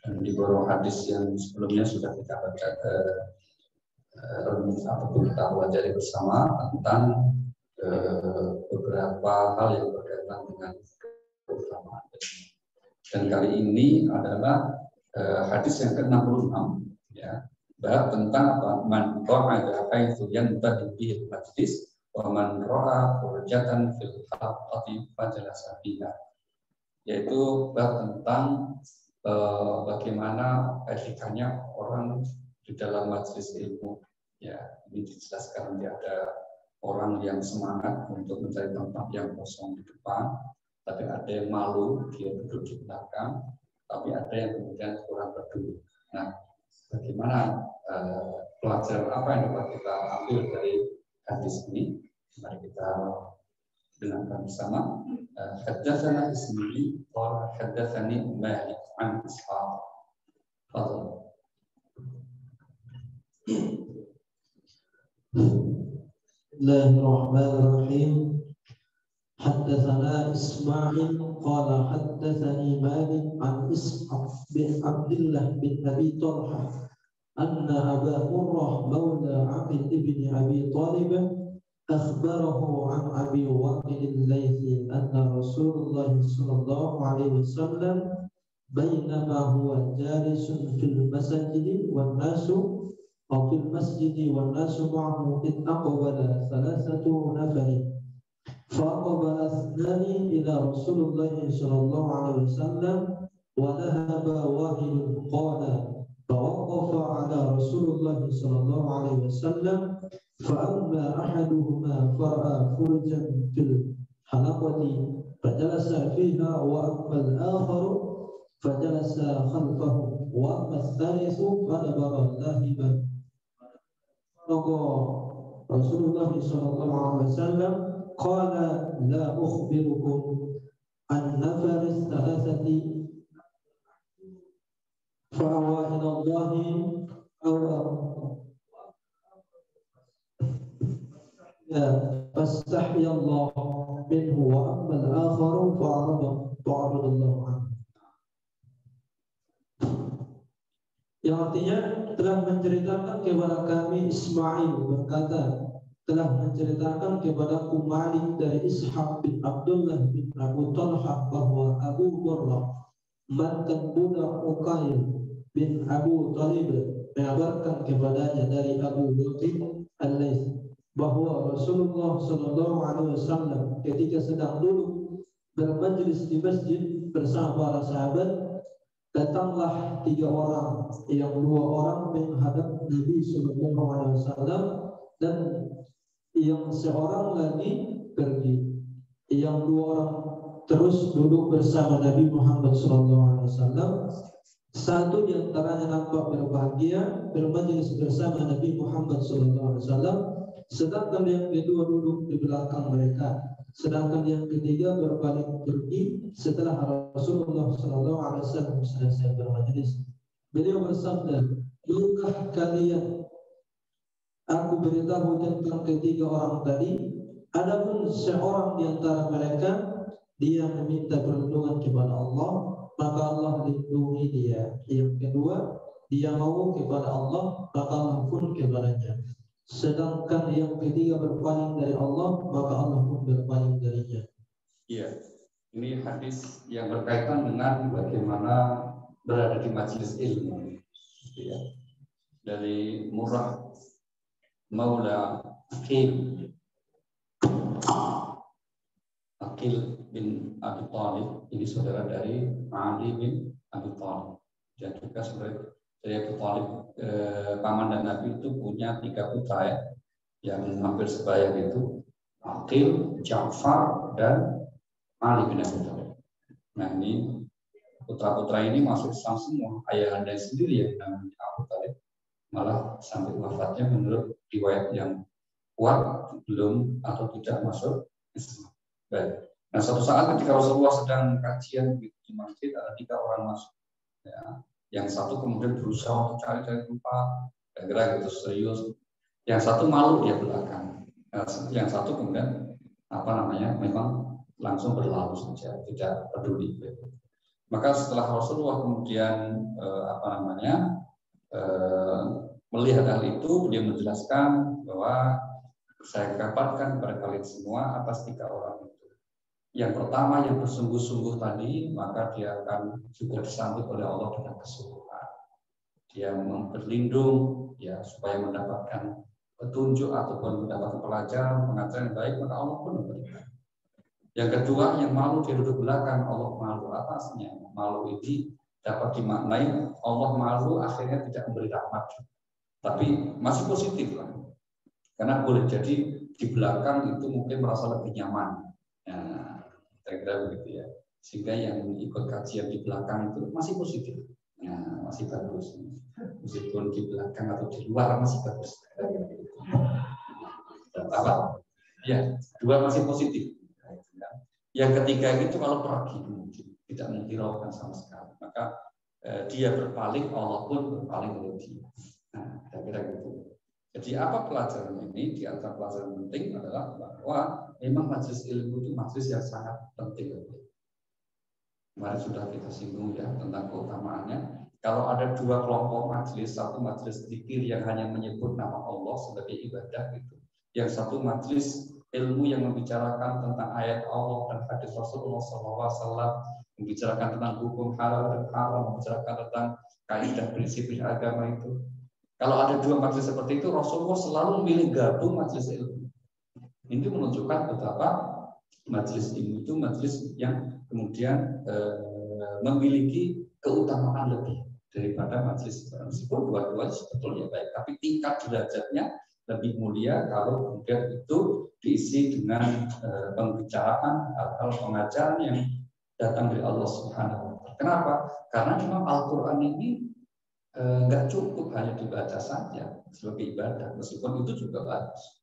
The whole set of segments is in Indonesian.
Dan di beberapa hadis yang sebelumnya sudah kita baca ataupun kita pelajari bersama tentang beberapa hal yang berkaitan dengan keutamaan. Dan kali ini adalah hadis yang ke-66, ya, bab tentang apa? Man qa'ada haitsu yanbaghi bihi majlis wa man ra'a furjatan fil halaqati fajalasa fiha. Yaitu bab tentang bagaimana etikanya orang di dalam majelis ilmu. Ya, ini dijelaskan ada orang yang semangat untuk mencari tempat yang kosong di depan, tapi ada yang malu dia duduk di belakang, tapi ada yang kemudian kurang peduli. Nah, bagaimana pelajaran apa yang dapat kita ambil dari hadis ini? Mari kita dengarkan bersama. Haddatsana Ismail wa haddatsani Malik an Ishaq. Fadhil. Bismillahirrahmanirrahim. Haddatsana Ismail qala haddatsani Malik an Ishaq bin Abdullah bin Abi Talha anna Aba Hurairah maula Aqil ibn Abi Talib akhbarahu an Abi Waqid al-Laythi anna Rasulullah sallallahu alaihi wasallam bainama huwa jalisun fil masjid wan nasu أو في المسجد والناس معه إذ أقبل ثلاثة نفر فأقبل اثنان إلى رسول الله صلى الله عليه وسلم وذهب واحد قال فوقف على رسول الله صلى الله عليه وسلم فأما أحدهما فرأى فرجا في الحلقة فجلس فيها وأما الآخر فجلس خلفه وأما الثالث فنبر ذاهبا. Rasulullah sallallahu alaihi wasallam qala la ukhbirukum an nafaris thalathati fa'awa ila Allahi fastahya Allah minhu wa amma al-akharu fa'arada Allah anhu. Yang artinya telah menceritakan kepada kami Ismail berkata telah menceritakan kepada Malik dari Ishaq bin Abdullah bin Abu Talha bahwa Abu Hurairah mantan budak Uqail bin Abu Talib mengabarkan kepadanya dari Abu Waqid al-Layth bahwa Rasulullah sallallahu alaihi wasallam ketika sedang duduk bermajlis di masjid bersama para sahabat, datanglah 3 orang, yang 2 orang menghadap Nabi sallallahu alaihi wasallam dan yang seorang lagi pergi. Yang 2 orang terus duduk bersama Nabi Muhammad sallallahu alaihi wasallam. Satu di antaranya nampak berbahagia bermajlis bersama Nabi Muhammad sallallahu alaihi wasallam, sedangkan yang kedua duduk di belakang mereka. Sedangkan yang ketiga berbalik pergi setelah Rasulullah sallallahu alaihi wasallam selesai bermajlis. Beliau bersabda, "Maukah kalian aku beritahu tentang ketiga orang tadi? Adapun seorang di antara mereka dia meminta perlindungan kepada Allah, maka Allah lindungi dia. Yang kedua, dia mau kepada Allah, maka Allah pun kepadanya. Sedangkan yang ketiga berpaling dari Allah, maka Allah pun berpaling darinya." Iya, ini hadis yang berkaitan dengan bagaimana berada di majelis ilmu. Ya. Dari Murrah Maula Aqil bin Abi Thalib, ini saudara dari Ali bin Abi Thalib. Dan juga saudara dari Abi Thalib, paman dan Nabi itu punya 3 putra ya, yang hampir sebaya itu, Aqil, Ja'far, dan Ali bin Abi Thalib. Nah ini putra-putra ini masuk Islam semua. Ayahanda sendiri yang namanya Abu Thalib malah sampai wafatnya menurut riwayat yang kuat belum atau tidak masuk Islam. Baik. Nah suatu saat ketika Rasulullah sedang kajian di masjid, ada 3 orang masuk. Ya. Yang satu kemudian berusaha untuk cari-cari tempat, kira-kira gitu serius. Yang satu malu dia belakang. Yang satu kemudian memang langsung berlalu saja, tidak peduli. Maka setelah Rasulullah kemudian melihat hal itu, beliau menjelaskan bahwa saya kabarkan kepada kalian semua atas 3 orang itu. Yang pertama yang bersungguh-sungguh tadi, maka dia akan juga disambut oleh Allah dengan kesuburan. Dia berlindung ya supaya mendapatkan petunjuk ataupun mendapatkan pengajaran yang baik, maka Allah pun memberikan. Yang kedua, yang malu dia duduk belakang, Allah malu atasnya. Malu ini dapat dimaknai Allah malu akhirnya tidak memberi rahmat, tapi masih positif lah. Karena boleh jadi di belakang itu mungkin merasa lebih nyaman. Nah, kira-kira begitu ya. Sehingga yang ikut kajian di belakang itu masih positif. Nah, masih bagus. Meskipun di belakang atau di luar masih bagus. Apa? Ya, 2 masih positif. Yang ketiga itu kalau pergi mungkin tidak menghiraukan sama sekali, maka dia berpaling, Allah pun berpaling dari dia. Nah, kira-kira gitu. Jadi apa pelajaran ini? Di antara pelajaran penting adalah bahwa memang majelis ilmu itu majelis yang sangat penting. Kemarin sudah kita singgung ya tentang keutamaannya. Kalau ada 2 kelompok majelis, satu majelis zikir yang hanya menyebut nama Allah sebagai ibadah gitu. Yang satu majelis ilmu yang membicarakan tentang ayat Allah dan hadis Rasulullah SAW, membicarakan tentang hukum halal dan haram, membicarakan tentang kaidah prinsip agama itu. Kalau ada 2 majelis seperti itu, Rasulullah selalu memilih gabung majelis ilmu. Ini menunjukkan betapa majelis ilmu itu majelis yang kemudian memiliki keutamaan lebih daripada majelis. Meskipun dua-duanya sebetulnya baik, tapi tingkat derajatnya lebih mulia kalau kemudian itu diisi dengan pembicaraan hal-hal pengajaran yang datang dari Allah Subhanahu wa Ta'ala. Kenapa? Karena memang Al-Quran ini nggak cukup hanya dibaca saja sebagai ibadah, meskipun itu juga bagus.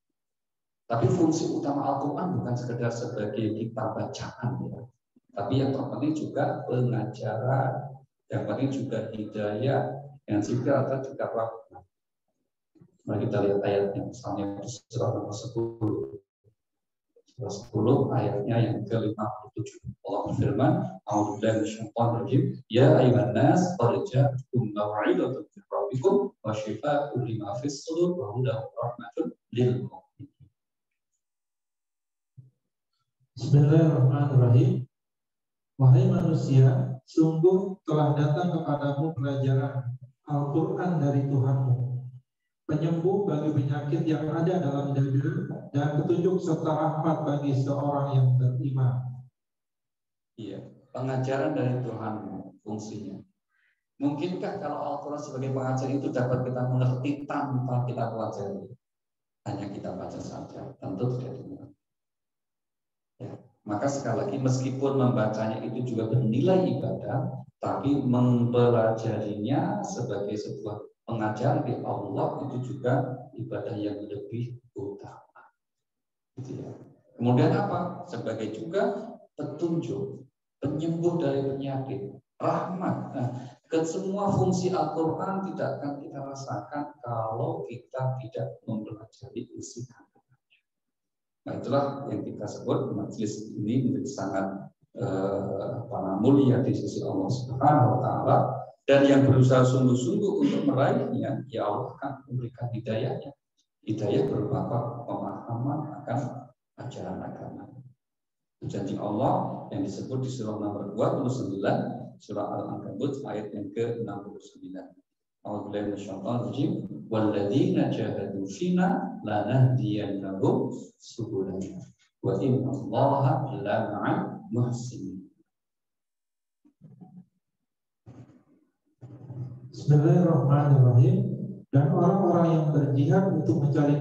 Tapi fungsi utama Al-Quran bukan sekedar sebagai kitab bacaan, ya. Tapi yang terpenting juga pengajaran, yang penting juga hidayah, yang juga ada juga rahmat. Mari kita lihat ayatnya, misalnya di surah nomor 10. Surah 10 ayatnya yang ke-57. Allah berfirman, A'udzubillahi minasyaitonir rajim, ya ayyuhan nas qad ja'akum maw'idatun min rabbikum wa shifaa'un lima fis sudur wa hudan wa rahmatun lil mu'minin. Bismillahirrahmanirrahim. Wahai manusia, sungguh telah datang kepadamu pelajaran Al-Quran dari Tuhanmu, penyembuh bagi penyakit yang ada dalam dada dan petunjuk serta rahmat bagi seorang yang beriman. Iya, pengajaran dari Tuhanmu fungsinya. Mungkinkah kalau Al-Quran sebagai pengajaran itu dapat kita mengerti tanpa kita pelajari? Hanya kita baca saja, tentu tidak dimungkinkan. Ya. Maka sekali lagi meskipun membacanya itu juga bernilai ibadah, tapi mempelajarinya sebagai sebuah pengajaran di Allah itu juga ibadah yang lebih utama. Gitu ya. Kemudian apa? Sebagai juga petunjuk, penyembuh dari penyakit, rahmat. Nah, ke semua fungsi Al-Quran tidak akan kita rasakan kalau kita tidak mempelajari isi kandungannya. Nah, itulah yang kita sebut majelis ini menjadi sangat mulia di sisi Allah Subhanahu wa Ta'ala, dan yang berusaha sungguh-sungguh untuk meraihnya, ya Allah akan memberikan hidayahnya. Hidayah berupa pemahaman akan ajaran agama. Janji Allah yang disebut di surah nomor 29, surah Al-Ankabut ayat yang ke-69. A'udzubillahi minasyaitonir rajim, walladzina jahadu fina lanahdiyannahum subulana wa innallaha lama'al muhsinin. Bismillahirrahmanirrahim. Dan orang-orang yang berjihad untuk mencari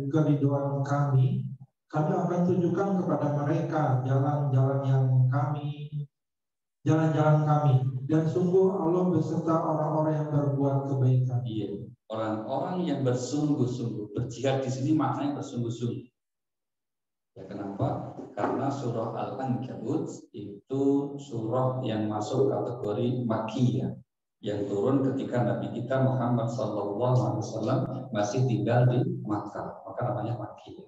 keridhaan kami akan tunjukkan kepada mereka jalan-jalan kami, dan sungguh Allah beserta orang-orang yang berbuat kebaikan. Iya, orang-orang yang bersungguh-sungguh. Berjihad di sini maknanya bersungguh-sungguh. Ya, kenapa? Karena surah Al-Ankabut itu surah yang masuk kategori Makkiyah, yang turun ketika Nabi kita Muhammad SAW masih tinggal di Makkah, maka namanya Makkiyah.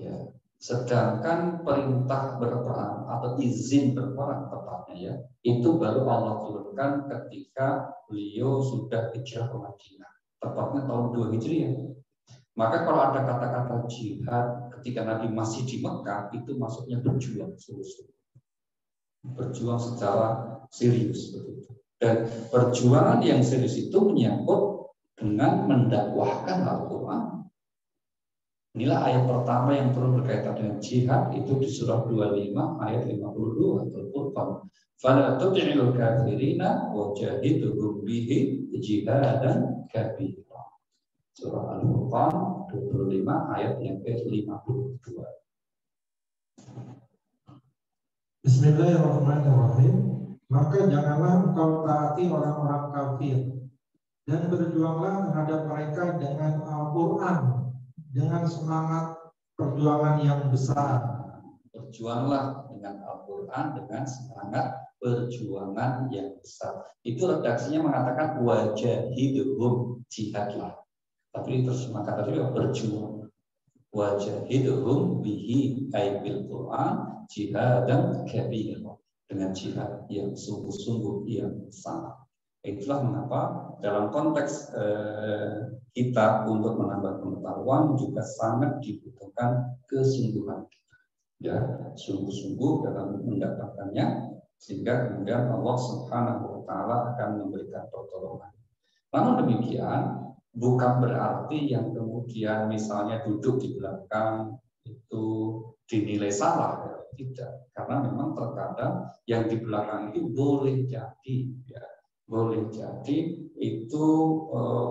Ya, Sedangkan perintah berperang atau izin berperang tepatnya ya, itu baru Allah turunkan ketika beliau sudah hijrah ke Madinah, tepatnya tahun 2 Hijriah. Maka kalau ada kata-kata jihad ketika Nabi masih di Mekah, itu maksudnya berjuang sungguh-sungguh, berjuang secara serius begitu. Dan perjuangan yang serius itu menyangkut dengan mendakwahkan Al-Quran. Inilah ayat pertama yang turun berkaitan dengan jihad, itu di surah 25 ayat 52 Al-Furqan. Fala tuti'il kafirina wajahidhum bihi jihadan kabira. Surah Al-Furqan 25 ayat yang ke-52. Bismillahirrahmanirrahim. Maka janganlah engkau taati orang-orang kafir dan berjuanglah terhadap mereka dengan Al-Quran, dengan semangat perjuangan yang besar. Berjuanglah dengan Al-Quran dengan semangat perjuangan yang besar. Itu redaksinya mengatakan wajahidhum, jihadlah. Tapi terus maka tadi berjuang. Wajahidhum bihi ay bil Quran jihadan kabira, dengan jihad yang sungguh-sungguh yang sangat. Itulah mengapa dalam konteks kita untuk menambah pengetahuan juga sangat dibutuhkan kesungguhan kita, ya, sungguh-sungguh dalam mendapatkannya, sehingga kemudian Allah Subhanahu wa Ta'ala akan memberikan pertolongan. Namun demikian bukan berarti yang kemudian misalnya duduk di belakang itu dinilai salah, ya. Tidak, karena memang terkadang yang di belakang itu boleh jadi, ya, boleh jadi itu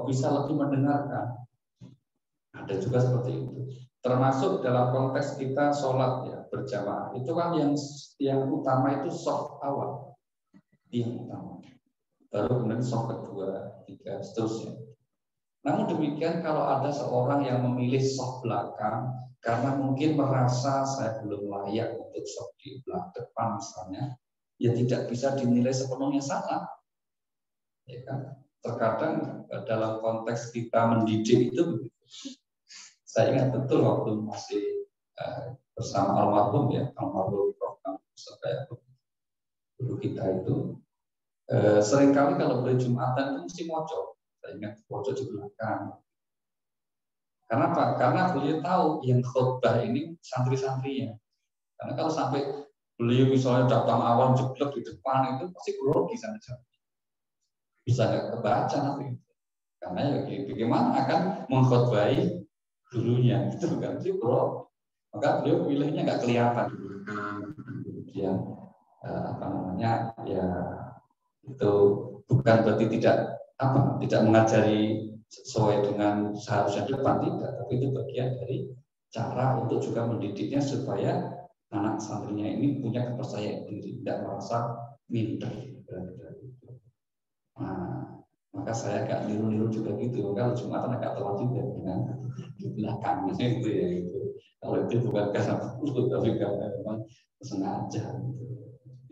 bisa lebih mendengarkan. Ada juga seperti itu. Termasuk dalam konteks kita sholat ya berjamaah, itu kan yang utama itu shaf awal, yang utama. Baru kemudian shaf kedua, tiga, seterusnya. Namun demikian kalau ada seorang yang memilih shaf belakang karena mungkin merasa saya belum layak untuk shaf di belakang depan misalnya, ya tidak bisa dinilai sepenuhnya salah. Ya kan? Terkadang dalam konteks kita mendidik itu, saya ingat betul waktu masih bersama almarhum ya, almarhum Prof. Saya guru kita itu seringkali kalau beli Jumatan itu mesti mojok. Saya ingat mojok di belakang. Karena apa? Karena beliau tahu yang khutbah ini santri-santrinya. Karena kalau sampai beliau misalnya datang awal jeblok di depan itu pasti grogi sana-sana. Bisa nggak kebaca nanti, karena ya bagaimana akan mengkhotbahi gurunya itu kan sih bro, maka beliau pilihnya nggak kelihatan kemudian apa namanya ya, itu bukan berarti tidak mengajari sesuai dengan seharusnya depan, tidak, tapi itu bagian dari cara untuk juga mendidiknya supaya anak santrinya ini punya kepercayaan diri, tidak merasa minder. Nah, maka saya agak niru-niru juga gitu. Kalau Jumatan agak telat juga dengan di belakangnya itu ya gitu. Kalau itu bukan karena perlu, tapi karena memang sengaja. Gitu.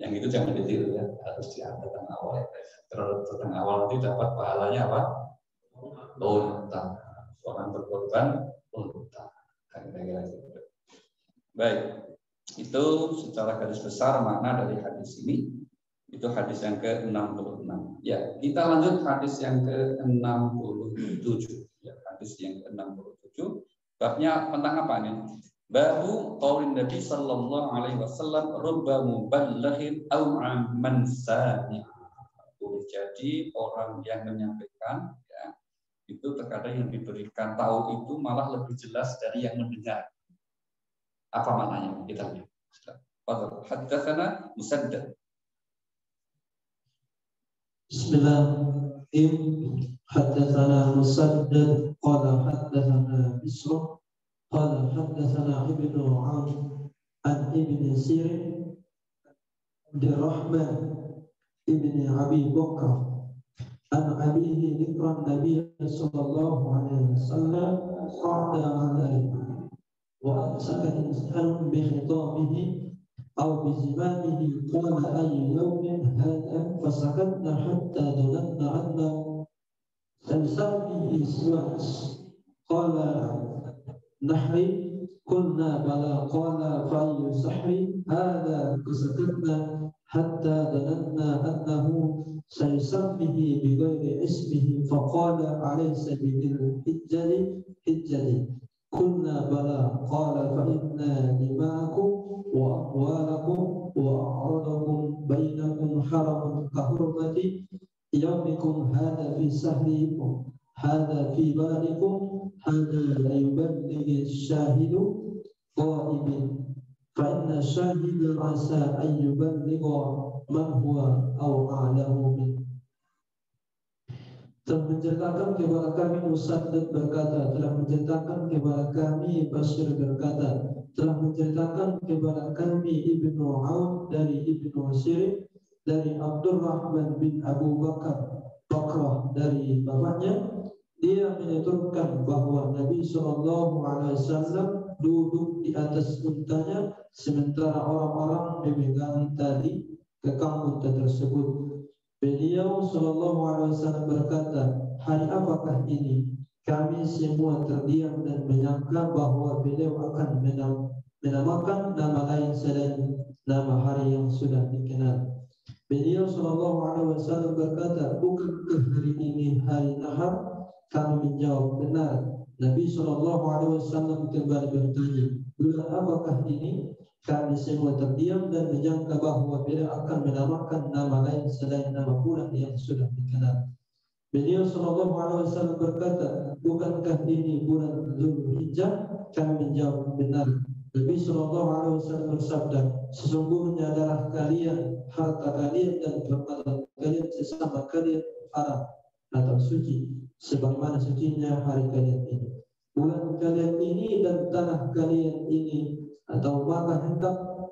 Yang itu jangan ditiru ya, harus diangkat tengah awal. Terus tengah awal nanti dapat pahalanya apa? Unta. Orang berkorban unta. Kira-kira gitu. Baik, itu secara garis besar makna dari hadis ini. Itu hadis yang ke-66. Ya, kita lanjut hadis yang ke-67. Ya, hadis yang ke-67. Babnya tentang apa nih? Babu qaulin Nabi sallallahu alaihi wasallam rubba muballighin aw amman sami'a. Boleh jadi orang yang menyampaikan ya, itu terkadang yang diberikan tahu itu malah lebih jelas dari yang mendengar. Apa maknanya? Kita lihat. Haddatsana Musaddad. Bismillahirrahmanirrahim. Haddatsana Musaddad qala haddatsana Bisr qala haddatsana Ibnu Aun an Ibnu Sirin Abdurrahman Ibnu Abi Bakr an abihi dhikran Nabi sallallahu alaihi wasallam qala alaihi wa amsaka insan bi khitabihi أو بزمامه قال أي يوم هذا فسكتنا حتى ظننا أنه سنسميه سواس قال نحري قلنا بلى قال فأي سحر هذا فسكتنا حتى ظننا أنه سيسميه بغير اسمه فقال أليس بذي الحجة حجة قلنا بلى قال فإن دماءكم وأموالكم وأعراضكم بينكم حرم كحرمة يومكم هذا في سهركم هذا في بلدكم هذا لا يبلغ الشاهد غائب فإن الشاهد عسى أن يبلغ من هو أو أعلم منه. Telah menceritakan kepada kami Musaddad berkata, telah menceritakan kepada kami Bashir berkata, telah menceritakan kepada kami Ibnu Aun dari Ibnu Sirin dari Abdurrahman bin Abu Bakar Bakrah dari bapaknya, dia menyeturkan bahwa Nabi SAW duduk di atas untanya sementara orang-orang memegang tali kekang unta tersebut. Beliau SAW berkata, hari apakah ini? Kami semua terdiam dan menyangka bahwa beliau akan menamakan nama lain selain nama hari yang sudah dikenal. Beliau SAW berkata, bukankah hari ini hari Nahar? Kami menjawab, benar. Nabi SAW kembali bertanya, bulan apakah ini? Kami semua terdiam dan menyangka bahwa beliau akan menamakan nama lain selain nama bulan yang sudah dikenal. Beliau SAW berkata, bukankah ini bulan Dzulhijjah? Kami menjawab, benar. Nabi SAW bersabda, sesungguhnya darah kalian, harta kalian dan perbuatan kalian sesama kalian haram atau suci, sebagaimana sucinya hari kalian ini. Bulan kalian ini dan tanah kalian ini, atau maka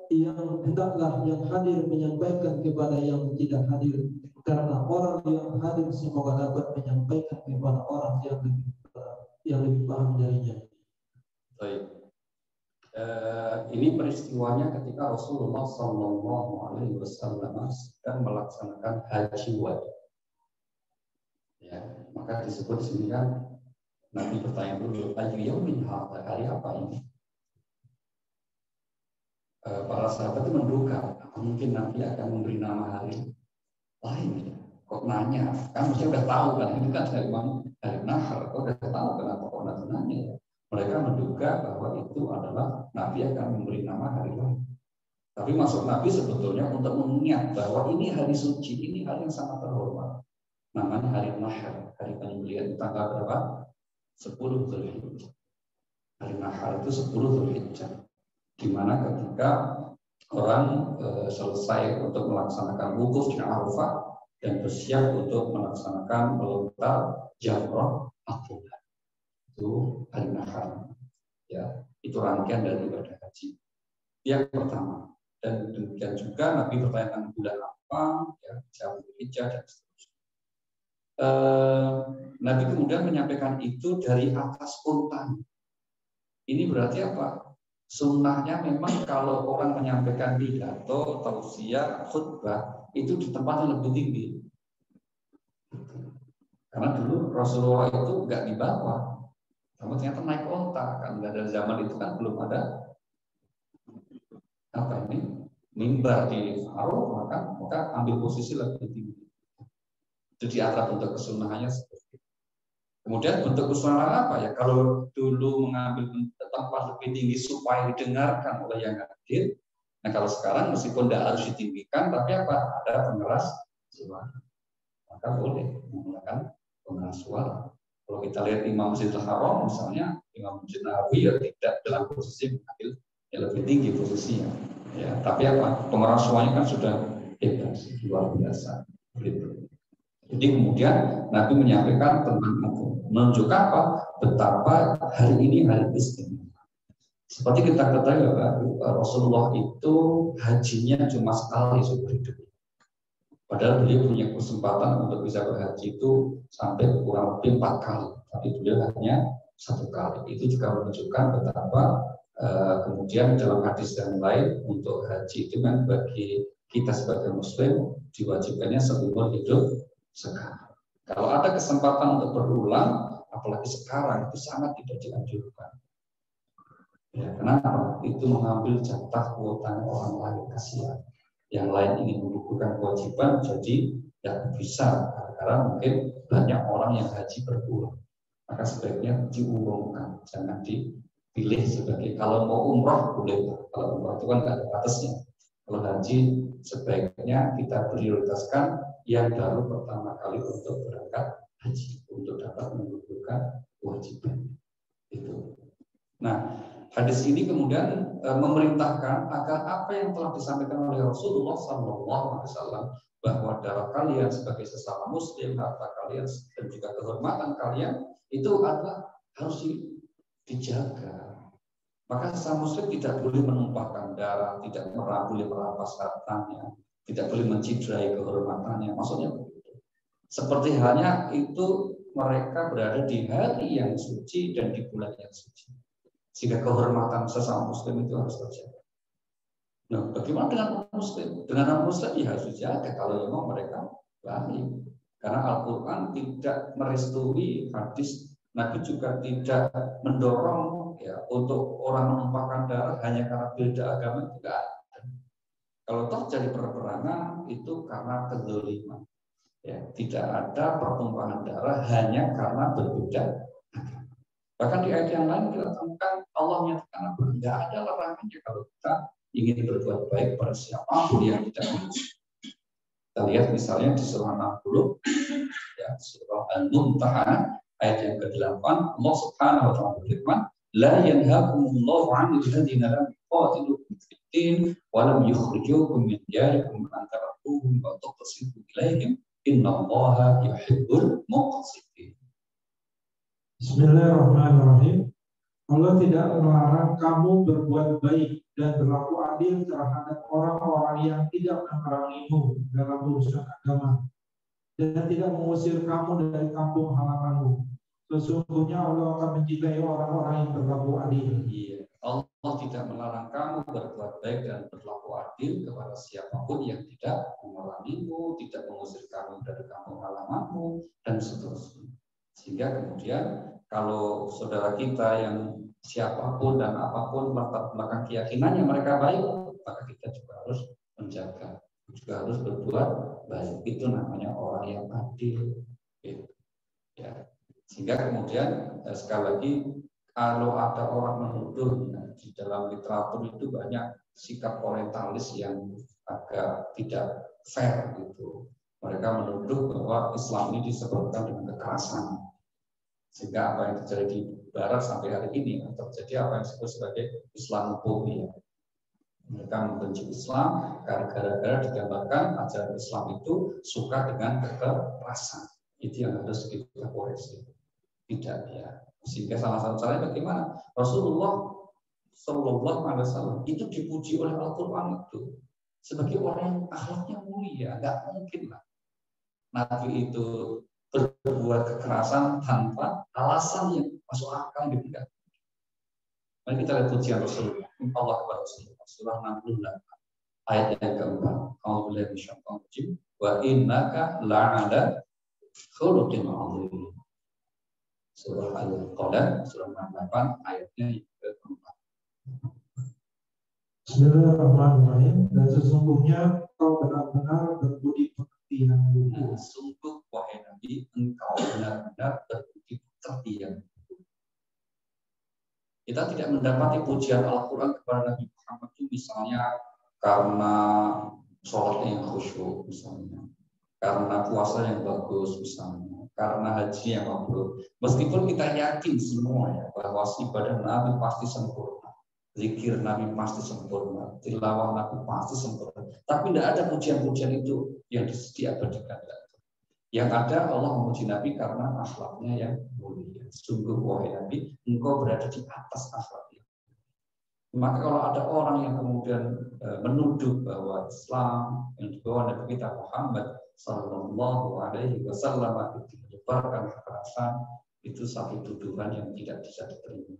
hendaklah yang hadir menyampaikan kepada yang tidak hadir, karena orang yang hadir semoga dapat menyampaikan kepada orang yang lebih paham darinya. Baik. Ini peristiwanya ketika Rasulullah SAW sedang melaksanakan haji wada. Ya, maka disebut di sini kan Nabi bertanya dulu, ayu yaumin hadza, hari apa ini? Para sahabat itu menduga, apa mungkin Nabi akan memberi nama hari lain? Ya? Kok nanya? Kan mesti udah tahu kan, ini kan dari Nahar, kok udah tahu kenapa kok nanya? Ya? Mereka menduga bahwa itu adalah Nabi akan memberi nama hari lain. Tapi maksud Nabi sebetulnya untuk mengingat bahwa ini hari suci, ini hari yang sangat terhormat. Namanya hari Nahar, hari penyembelihan tanggal berapa? 10 Dzulhijjah. Hari Nahar itu 10 Dzulhijjah. Di mana ketika orang selesai untuk melaksanakan wukuf di Arafah dan bersiap untuk melaksanakan melontar jamrah akobah. Itu hari Nahar. Ya, itu rangkaian dari ibadah haji. Yang pertama. Dan demikian juga Nabi bertanya bulan apa, ya, jam Dzulhijjah dan seterusnya. Nabi kemudian menyampaikan itu dari atas unta. Ini berarti apa? Sunnahnya memang kalau orang menyampaikan pidato, tausiah, khutbah itu di tempat yang lebih tinggi. Karena dulu Rasulullah itu nggak di bawah, namun ternyata naik onta. Kan dari zaman itu kan belum ada apa ini mimbar di Arafah, maka ambil posisi lebih tinggi. Jadi antara bentuk kesunahannya seperti itu. Kemudian bentuk kesunahan apa ya? Kalau dulu mengambil tempat lebih tinggi supaya didengarkan oleh yang hadir. Nah kalau sekarang meskipun tidak harus ditinggikan, tapi apa? Ada pengeras suara. Maka boleh menggunakan pengeras suara. Kalau kita lihat Imam Masjidil Haram misalnya, Imam Masjid Nabawi ya tidak dalam posisi mengambil yang lebih tinggi posisinya. Ya, tapi apa? Pengeras suaranya kan sudah hebat, luar biasa. Gitu. Jadi kemudian Nabi menyampaikan tentang itu, menunjukkan apa? Betapa hari ini hari istimewa. Seperti kita ketahui Rasulullah itu hajinya cuma sekali seumur hidup. Padahal beliau punya kesempatan untuk bisa berhaji itu sampai kurang lebih 4 kali, tapi beliau hanya 1 kali. Itu juga menunjukkan betapa kemudian dalam hadis yang lain untuk haji itu kan bagi kita sebagai Muslim diwajibkannya seumur hidup sekali. Kalau ada kesempatan untuk berulang, apalagi sekarang itu sangat tidak dianjurkan. Ya, kenapa? Itu mengambil jatah kuota orang lain, kasihan. Yang lain ingin menggugurkan kewajiban, jadi tidak bisa karena mungkin banyak orang yang haji berkurang. Maka sebaiknya diurungkan, jangan dipilih sebagai kalau mau umroh boleh, kalau umroh itu kan tidak ada batasnya. Kalau haji sebaiknya kita prioritaskan yang baru pertama kali untuk berangkat haji untuk dapat menggugurkan kewajiban itu. Nah, hadis ini kemudian memerintahkan agar apa yang telah disampaikan oleh Rasulullah SAW bahwa darah kalian sebagai sesama Muslim, harta kalian dan juga kehormatan kalian itu adalah harus dijaga. Maka sesama Muslim tidak boleh menumpahkan darah, tidak boleh merampas hartanya, tidak boleh mencidrai kehormatannya. Maksudnya begitu. Seperti halnya itu mereka berada di hari yang suci dan di bulan yang suci. Sehingga kehormatan sesama Muslim itu harus terjaga. Nah, bagaimana dengan Muslim? Dengan non-Muslim ya harus dijaga kalau memang mereka baik. Karena Al-Quran tidak merestui hadis, Nabi juga tidak mendorong ya untuk orang menumpahkan darah hanya karena beda agama, tidak ada. Kalau terjadi peperangan itu karena kezaliman. Ya, tidak ada pertumpahan darah hanya karena berbeda. Bahkan di ayat yang lain kita temukan Allah menyatakan tidak ada larangannya kalau kita ingin berbuat baik pada siapapun yang tidak musuh. Kita lihat misalnya di surah 60, ya, surah Al-Mumtahanah ayat yang ke-8, Allah Subhanahu wa taala berfirman, "La yanhaakumullahu 'anil ladzina lam yuqatilukum fid-din wa lam yukhrijukum min diyarikum an tabarruhum wa tuqsitu ilaihim, innallaha yuhibbul muqsitin." Bismillahirrahmanirrahim. Allah tidak melarang kamu berbuat baik dan berlaku adil terhadap orang-orang yang tidak memerangimu dalam urusan agama dan tidak mengusir kamu dari kampung halamanmu. Sesungguhnya Allah akan mencintai orang-orang yang berlaku adil. Iya, Allah tidak melarang kamu berbuat baik dan berlaku adil kepada siapapun yang tidak memerangimu, tidak mengusir kamu dari kampung halamanmu, dan seterusnya. Sehingga kemudian kalau saudara kita yang siapapun dan apapun latar belakang keyakinannya mereka baik, maka kita juga harus menjaga, juga harus berbuat baik. Itu namanya orang yang adil. Gitu. Ya. Sehingga kemudian sekali lagi kalau ada orang menuduh di dalam literatur itu banyak sikap orientalis yang agak tidak fair gitu. Mereka menuduh bahwa Islam ini disebabkan dengan kekerasan. Sehingga apa yang terjadi di Barat sampai hari ini terjadi apa yang disebut sebagai Islamophobia. Mereka membenci Islam karena gara-gara digambarkan ajaran Islam itu suka dengan kekerasan. Itu yang harus kita koreksi. Tidak ya. Sehingga salah satu caranya bagaimana? Rasulullah Shallallahu Alaihi Wasallam itu dipuji oleh Al-Quran itu sebagai orang yang akhlaknya mulia. Nggak mungkin lah Nabi itu berbuat kekerasan tanpa alasan yang masuk akal gitu kan. Mari kita lihat pujian Rasulullah. Allah kepada Rasulullah surah 68 ayat yang keempat. A'udzubillahi minasyaitonir rajim wa innaka la'ala khuluqin 'adzim. Surah Al-Qalam surah 68 ayatnya yang keempat. Bismillahirrahmanirrahim. Dan sesungguhnya kau benar-benar berbudi pekerti yang luhur. Sungguh wahai Nabi, engkau benar-benar berbudi pekerti yang luhur. Kita tidak mendapati pujian Al-Quran kepada Nabi Muhammad itu misalnya karena sholatnya yang khusyuk misalnya, karena puasa yang bagus misalnya, karena haji yang mabrur. Meskipun kita yakin semua ya bahwa ibadah Nabi pasti sempurna, zikir Nabi pasti sempurna, tilawah Nabi pasti sempurna, tapi tidak ada pujian-pujian itu yang diabadikan. Yang ada Allah memuji Nabi karena akhlaknya yang mulia. Sungguh wahai Nabi, engkau berada di atas akhlaknya. Maka kalau ada orang yang kemudian menuduh bahwa Islam yang dibawa Nabi kita Muhammad Sallallahu Alaihi Wasallam itu menyebarkan kekerasan, itu satu tuduhan yang tidak bisa diterima,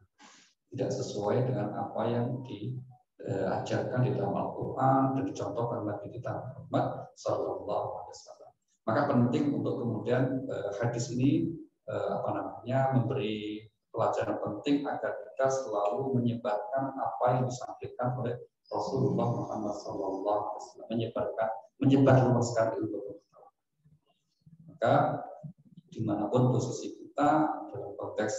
tidak sesuai dengan apa yang diajarkan di dalam Al-Quran dan dicontohkan Nabi kita Muhammad Sallallahu Alaihi Wasallam. Maka penting untuk kemudian hadis ini memberi pelajaran penting agar kita selalu menyebarkan apa yang disampaikan oleh Rasulullah Muhammad SAW, menyebarluaskan ilmu pengetahuan. Maka dimanapun posisi kita dalam konteks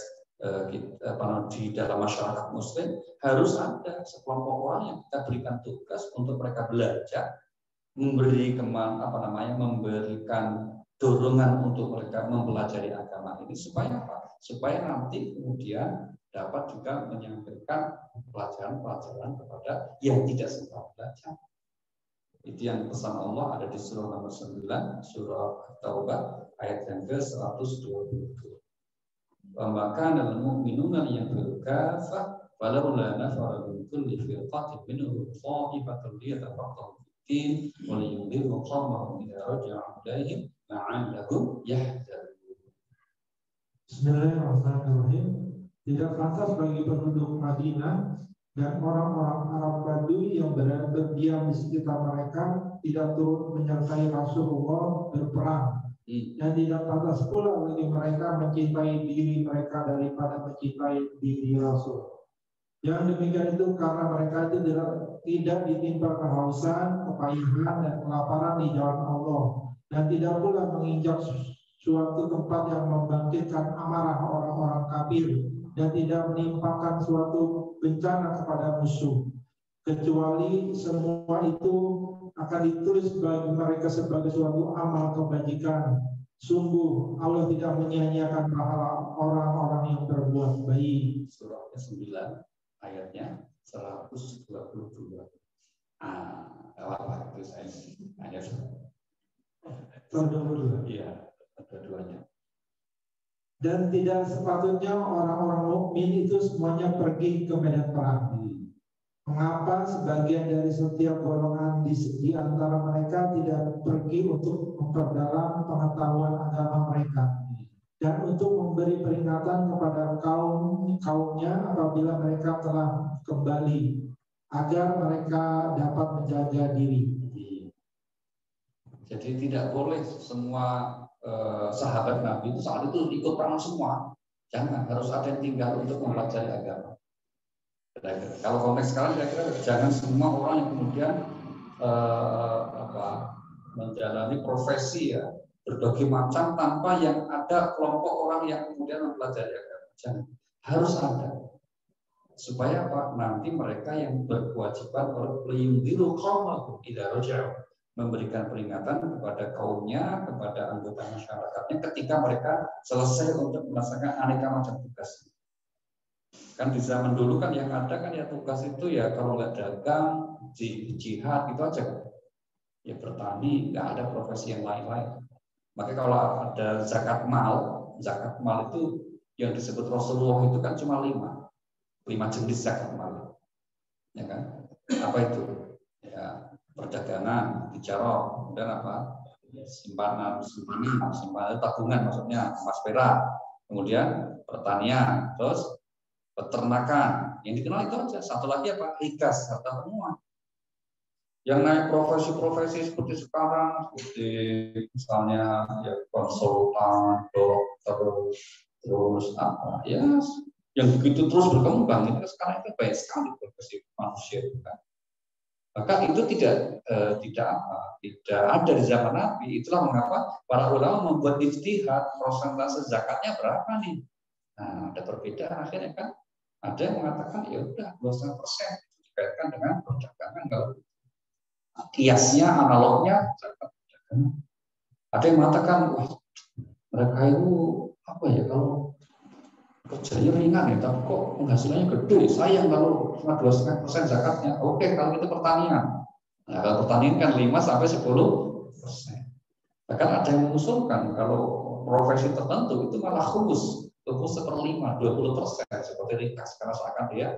di dalam masyarakat Muslim, harus ada sekelompok orang yang kita berikan tugas untuk mereka belajar, memberikan dorongan untuk mereka mempelajari agama ini supaya apa? Supaya nanti kemudian dapat juga menyampaikan pelajaran-pelajaran kepada yang tidak sempat belajar. Itu yang pesan Allah ada di surah nomor 9, surah At-Taubah ayat yang ke-120. Wa kana al-mu'minuna liyanfiru kaffah walaula nafara min kulli firqatin minhum ta'ifatun liyatafaqahu fid-din wa liyunziru qawmahum idza raja'u ilaihim la'allahum yahdharun. Bismillahirrahmanirrahim. Tidak pantas bagi penduduk Madinah dan orang-orang Arab Badui yang berdiam di sekitar mereka tidak turut menyertai Rasulullah berperang. Dan tidak pantas pula bagi mereka mencintai diri mereka daripada mencintai diri Rasul. Yang demikian itu karena mereka itu tidak ditimpa kehausan, kepayahan, dan kelaparan di jalan Allah, dan tidak pula menginjak suatu tempat yang membangkitkan amarah orang-orang kafir, dan tidak menimpakan suatu bencana kepada musuh, kecuali semua itu akan ditulis bagi mereka sebagai suatu amal kebajikan. Sungguh Allah tidak menyia-nyiakan pahala orang-orang yang berbuat baik. Surah 9 ayatnya 122. Apa itu saya ayat 122. Iya, kedua-duanya. Dan tidak sepatutnya orang-orang mukmin itu semuanya pergi ke medan perang. Mengapa sebagian dari setiap golongan di antara mereka tidak pergi untuk memperdalam pengetahuan agama mereka dan untuk memberi peringatan kepada kaumnya apabila mereka telah kembali agar mereka dapat menjaga diri. Jadi tidak boleh semua sahabat Nabi itu saat itu ikut perang semua. Jangan, harus ada yang tinggal untuk mempelajari agama. Kalau konteks sekarang kira-kira jangan semua orang yang kemudian menjalani profesi ya berbagai macam tanpa yang ada kelompok orang yang kemudian mempelajari agama. Jangan, harus ada supaya apa? Nanti mereka yang berkewajiban liyunziru qaumahum idza raja'u, memberikan peringatan kepada kaumnya, kepada anggota masyarakatnya ketika mereka selesai untuk melaksanakan aneka macam tugas. Kan di zaman dulu kan yang ada kan ya tugas itu ya kalau nggak dagang, jihad gitu aja kan. Ya bertani, nggak ada profesi yang lain-lain. Maka kalau ada zakat mal itu yang disebut Rasulullah itu kan cuma 5 jenis zakat mal. Ya kan? Apa itu? Ya perdagangan, tijarah, kemudian apa? Ya, simpanan tabungan maksudnya emas perak. Kemudian pertanian, terus peternakan, yang dikenal itu aja. Satu lagi apa? Rikas, harta temuan. Yang naik profesi-profesi seperti sekarang, seperti misalnya ya konsultan, dokter, terus apa? Ya, yang begitu terus berkembang itu sekarang itu banyak sekali profesi manusia itu kan. Maka itu tidak ada di zaman Nabi. Itulah mengapa para ulama membuat ijtihad persentase zakatnya berapa nih. Nah, ada perbedaan akhirnya kan. Ada yang mengatakan ya udah 20% dikaitkan dengan perdagangan. Kalau kiasnya, analognya zakat perdagangan. Ada yang mengatakan wah mereka itu apa ya kalau kerjanya ringan ya, tapi kok penghasilannya gede. Sayang kalau cuma 2,5% zakatnya. Oke, kalau itu pertanian. Nah, kalau pertanian kan 5-10%. Bahkan ada yang mengusulkan kalau profesi tertentu itu malah khusus 1/5, 20% seperti rikas karena seakan dia